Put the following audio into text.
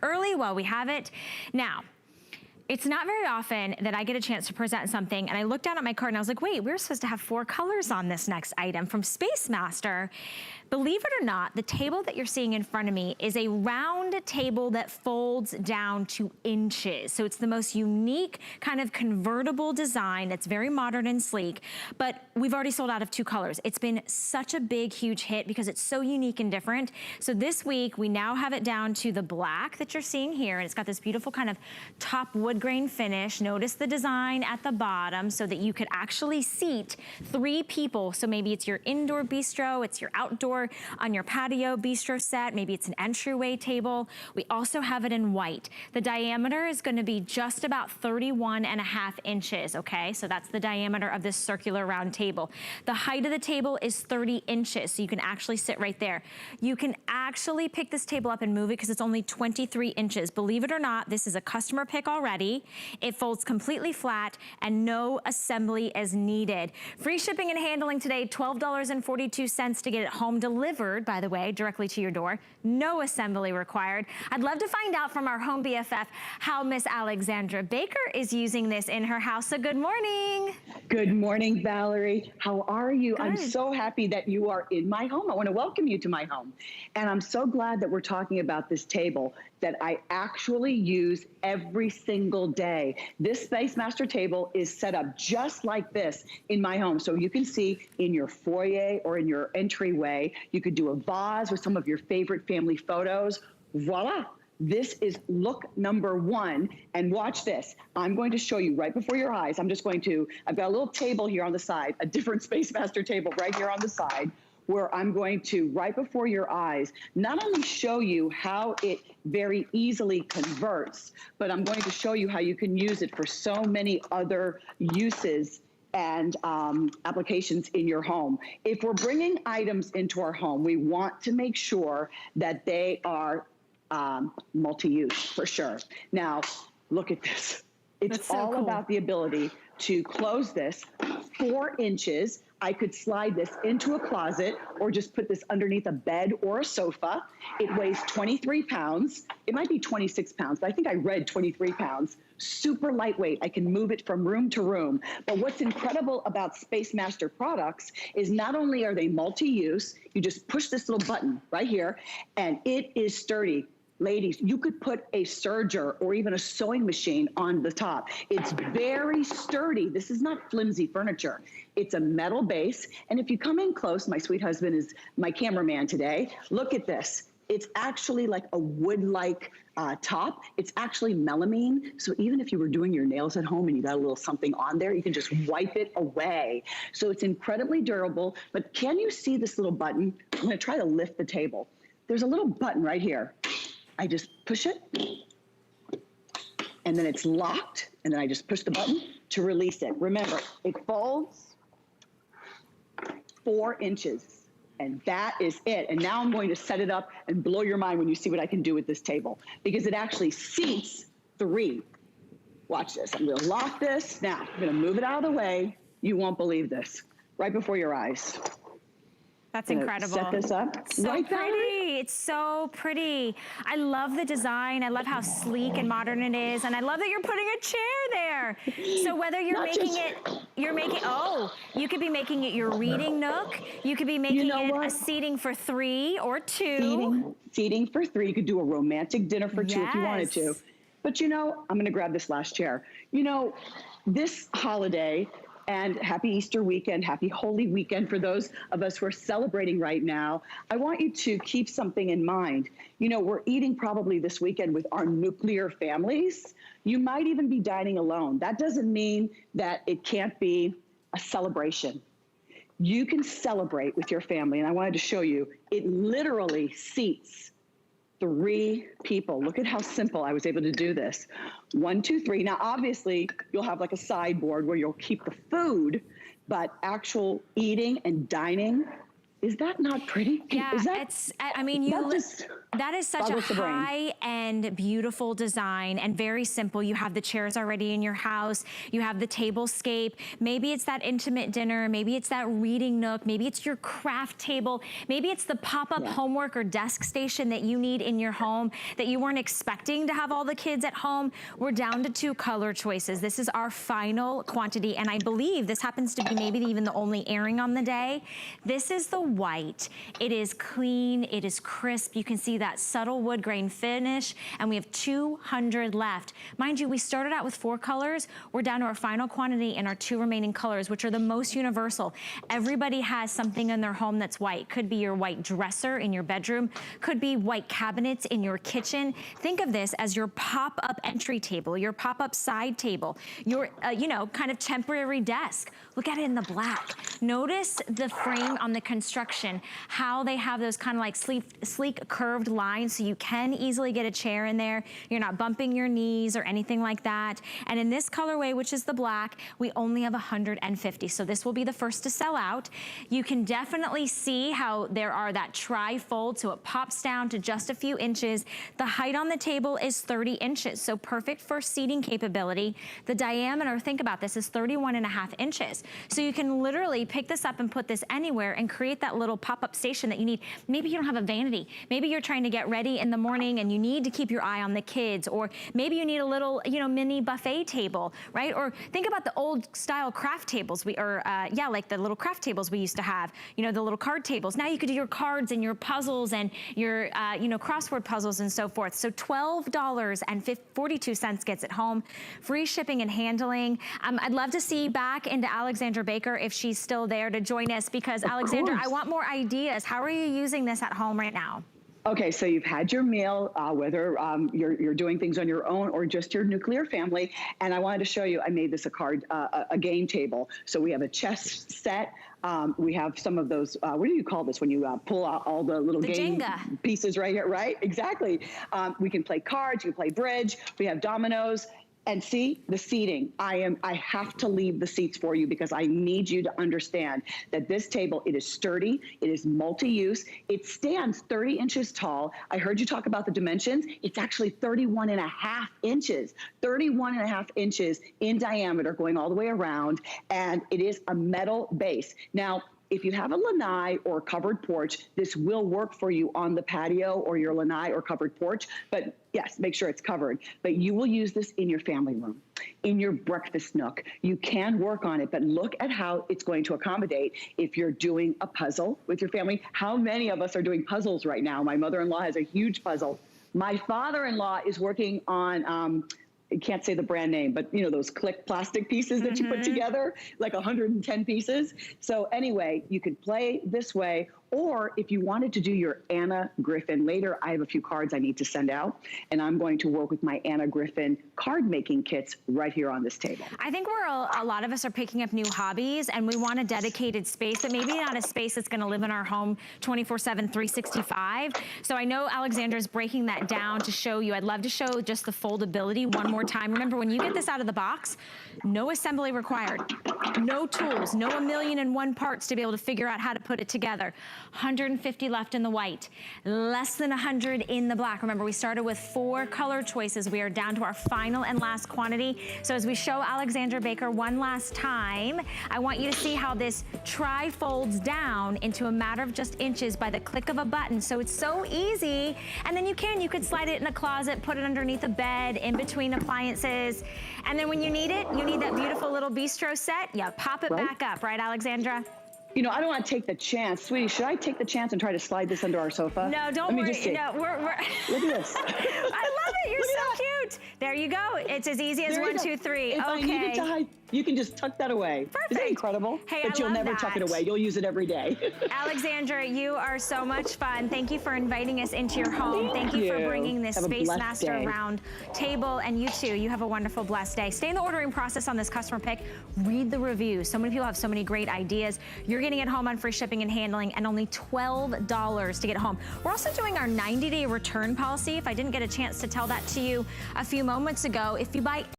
early while we have it. Now, it's not very often that I get a chance to present something, and I looked down at my card and I was like, wait, we're supposed to have 4 colors on this next item from Spacemaster. Believe it or not, the table that you're seeing in front of me is a round table that folds down to inches. So it's the most unique kind of convertible design that's very modern and sleek, but we've already sold out of 2 colors. It's been such a big, huge hit because it's so unique and different. So this week, we now have it down to the black that you're seeing here, and it's got this beautiful kind of top wood grain finish. Notice the design at the bottom so that you could actually seat 3 people. So maybe it's your indoor bistro, it's your outdoor on your patio bistro set, maybe it's an entryway table. We also have it in white. The diameter is going to be just about 31.5 inches, okay? So that's the diameter of this circular round table. The height of the table is 30 inches, so you can actually sit right there. You can actually pick this table up and move it because it's only 23 inches. Believe it or not, this is a customer pick already. It folds completely flat and no assembly is needed. Free shipping and handling today, $12.42 to get it home delivered, by the way, directly to your door. No assembly required. I'd love to find out from our home BFF how Miss Alexandra Baker is using this in her house. So good morning. Good morning, Valerie. How are you? Good. I'm so happy that you are in my home. I want to welcome you to my home. And I'm so glad that we're talking about this table that I actually use every single day. This Spacemaster table is set up just like this in my home. So you can see in your foyer or in your entryway, you could do a vase with some of your favorite family photos. Voila. This is look number 1, and watch this. I'm going to show you right before your eyes. I've got a little table here on the side, a different Spacemaster table right here on the side, where I'm going to, right before your eyes, not only show you how it very easily converts, but I'm going to show you how you can use it for so many other uses and applications in your home. If we're bringing items into our home, we want to make sure that they are multi-use for sure. Now, look at this. It's so all cool. about the ability to close this 4 inches. I could slide this into a closet or just put this underneath a bed or a sofa. It weighs 23 pounds. It might be 26 pounds, but I think I read 23 pounds. Super lightweight. I can move it from room to room. But what's incredible about Spacemaster products is not only are they multi-use, you just push this little button right here, and it is sturdy. Ladies, you could put a serger or even a sewing machine on the top. It's very sturdy. This is not flimsy furniture. It's a metal base. And if you come in close, my sweet husband is my cameraman today. Look at this. It's actually like a wood-like top. It's actually melamine. So even if you were doing your nails at home and you got a little something on there, you can just wipe it away. So it's incredibly durable. But can you see this little button? I'm going to try to lift the table. There's a little button right here. I just push it, and then it's locked, and then I just push the button to release it. Remember, it folds 4 inches, and that is it. And now I'm going to set it up and blow your mind when you see what I can do with this table, because it actually seats 3. Watch this. I'm going to lock this. Now, I'm going to move it out of the way. You won't believe this. Right before your eyes. That's incredible. Set this up. So right, pretty. Valerie? It's so pretty. I love the design. I love how sleek and modern it is. And I love that you're putting a chair there. So whether you're you could be making it your reading nook. You could be making it a seating for 3 or 2. Seating for 3. You could do a romantic dinner for 2 if you wanted to. But I'm going to grab this last chair. This holiday, and happy Easter weekend, happy Holy Weekend for those of us who are celebrating right now. I want you to keep something in mind. We're eating probably this weekend with our nuclear families. You might even be dining alone. That doesn't mean that it can't be a celebration. You can celebrate with your family, and I wanted to show you, it literally seats 3 people. Look at how simple I was able to do this. 1, 2, 3. Now, obviously, you'll have like a sideboard where you'll keep the food, but actual eating and dining, is that not pretty? Yeah, That is such a high-end, beautiful design and very simple. You have the chairs already in your house. You have the tablescape. Maybe it's that intimate dinner. Maybe it's that reading nook. Maybe it's your craft table. Maybe it's the pop-up homework or desk station that you need in your home that you weren't expecting to have all the kids at home. We're down to 2 color choices. This is our final quantity, and I believe this happens to be maybe even the only airing on the day. This is the white. It is clean. It is crisp. You can see that subtle wood grain finish, and we have 200 left. Mind you, we started out with 4 colors. We're down to our final quantity in our 2 remaining colors, which are the most universal. Everybody has something in their home that's white. Could be your white dresser in your bedroom, could be white cabinets in your kitchen. Think of this as your pop-up entry table, your pop-up side table, your, you know, kind of temporary desk. Look at it in the black. Notice the frame on the construction, how they have those kind of like sleek curved lines so you can easily get a chair in there. You're not bumping your knees or anything like that. And in this colorway, which is the black, we only have 150. So this will be the first to sell out. You can definitely see how there are that tri-fold, so it pops down to just a few inches. The height on the table is 30 inches, so perfect for seating capability. The diameter, think about this, is 31.5 inches. So you can literally pick this up and put this anywhere and create that little pop-up station that you need. Maybe you don't have a vanity. Maybe you're trying to get ready in the morning and you need to keep your eye on the kids, or maybe you need a little, you know, mini buffet table, right? Or think about the old style craft tables like the little craft tables we used to have, you know, the little card tables. Now you could do your cards and your puzzles and your, you know, crossword puzzles and so forth. So $12.42 gets it home. Free shipping and handling. I'd love to see back into Alexandra Baker if she's still there to join us, because Alexandra, I want more ideas. How are you using this at home right now? Okay, so you've had your meal, whether you're doing things on your own or just your nuclear family, and I wanted to show you, I made this a game table. So we have a chess set. We have some of those, what do you call this when you pull out all the little game Jenga pieces right here, right? Exactly. We can play cards, you can play bridge, we have dominoes. And see the seating. I have to leave the seats for you because I need you to understand that this table, it is sturdy, it is multi-use, it stands 30 inches tall. I heard you talk about the dimensions. It's actually 31.5 inches, 31.5 inches in diameter going all the way around, and it is a metal base. Now, if you have a lanai or covered porch, this will work for you on the patio or your lanai or covered porch, but yes, make sure it's covered. But you will use this in your family room, in your breakfast nook. You can work on it, but look at how it's going to accommodate if you're doing a puzzle with your family. How many of us are doing puzzles right now? My mother-in-law has a huge puzzle. My father-in-law is working on, I can't say the brand name, but you know, those click plastic pieces that you put together, like 110 pieces. So anyway, you could play this way, or if you wanted to do your Anna Griffin later, I have a few cards I need to send out, and I'm going to work with my Anna Griffin card making kits right here on this table. I think a lot of us are picking up new hobbies, and we want a dedicated space, but maybe not a space that's gonna live in our home 24/7, 365. So I know Alexandra's breaking that down to show you. I'd love to show just the foldability one more time. Remember, when you get this out of the box, no assembly required, no tools, no 1,000,001 parts to be able to figure out how to put it together. 150 left in the white, less than 100 in the black. Remember, we started with 4 color choices. We are down to our final and last quantity. So as we show Alexandra Baker one last time, I want you to see how this tri-folds down into a matter of just inches by the click of a button. So it's so easy. And then you could slide it in a closet, put it underneath a bed, in between appliances. And then when you need it, you need that beautiful little bistro set, yeah, pop it back up, right, Alexandra? You know, I don't want to take the chance. Sweetie, should I take the chance and try to slide this under our sofa? No, don't worry. No, we're Look at this. I love it. You're so cute. There you go. It's as easy as 1, 2, 3. If I needed to hide, you can just tuck that away. Perfect. Isn't that incredible? Hey, but you'll never tuck it away. You'll use it every day. Alexandra, you are so much fun. Thank you for inviting us into your home. Thank you for bringing this Spacemaster round table. And you too, you have a wonderful, blessed day. Stay in the ordering process on this customer pick. Read the reviews. So many people have so many great ideas. You're getting it home on free shipping and handling, and only $12 to get home. We're also doing our 90-day return policy. If I didn't get a chance to tell that to you a few moments ago, if you buy